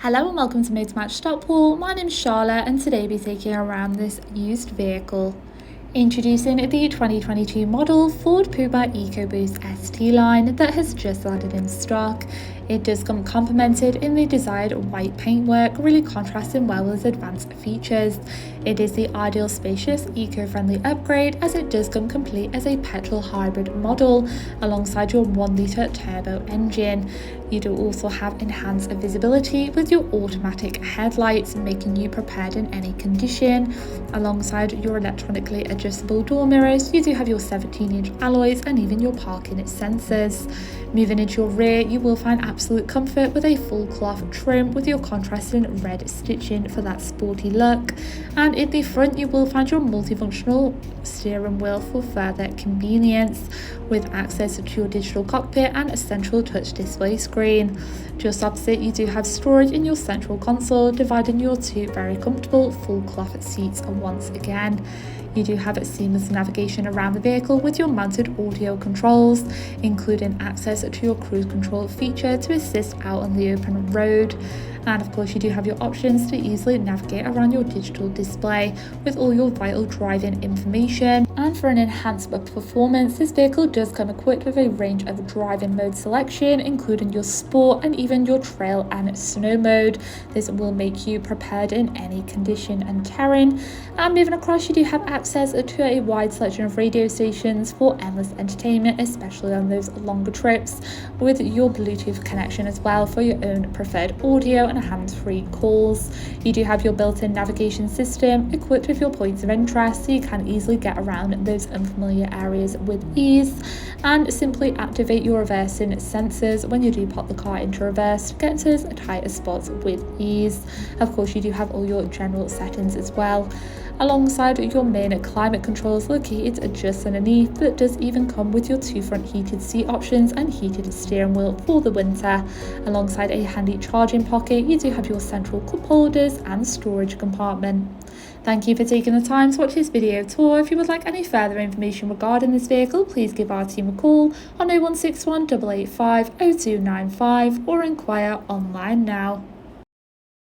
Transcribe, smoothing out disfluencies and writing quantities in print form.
Hello and welcome to Motor Match Stockport. My name is Charlotte and today we'll be taking around this used vehicle. Introducing the 2022 model Ford Puma EcoBoost ST-Line that has just landed in stock. It does come complemented in the desired white paintwork, really contrasting well with advanced features. It is the ideal spacious, eco-friendly upgrade as it does come complete as a petrol hybrid model alongside your 1-litre turbo engine. You do also have enhanced visibility with your automatic headlights, making you prepared in any condition. Alongside your electronically adjustable door mirrors, you do have your 17-inch alloys and even your parking sensors. Moving into your rear, you will find absolute comfort with a full cloth trim with your contrasting red stitching for that sporty look. And in the front, you will find your multifunctional steering wheel for further convenience, with access to your digital cockpit and a central touch display screen. Just opposite, you do have storage in your central console, dividing your two very comfortable full cloth seats once again. You do have seamless navigation around the vehicle with your mounted audio controls, including access to your cruise control feature to assist out on the open road. And of course, you do have your options to easily navigate around your digital display with all your vital driving information. And for an enhanced performance, this vehicle does come equipped with a range of driving mode selection, including your sport and even your trail and snow mode. This will make you prepared in any condition and terrain. And moving across, you do have access to a wide selection of radio stations for endless entertainment, especially on those longer trips, with your Bluetooth connection as well for your own preferred audio and hands-free calls. You do have your built-in navigation system equipped with your points of interest, so you can easily get around those unfamiliar areas with ease, and simply activate your reversing sensors when you do pop the car into reverse to get into those tighter spots with ease. Of course, you do have all your general settings as well, alongside your main climate controls located just underneath, that does even come with your two front heated seat options and heated steering wheel for the winter. Alongside a handy charging pocket, you do have your central cup holders and storage compartment. Thank you for taking the time to watch this video tour. If you would like any further information regarding this vehicle, please give our team a call on 0161 885 0295 or inquire online now.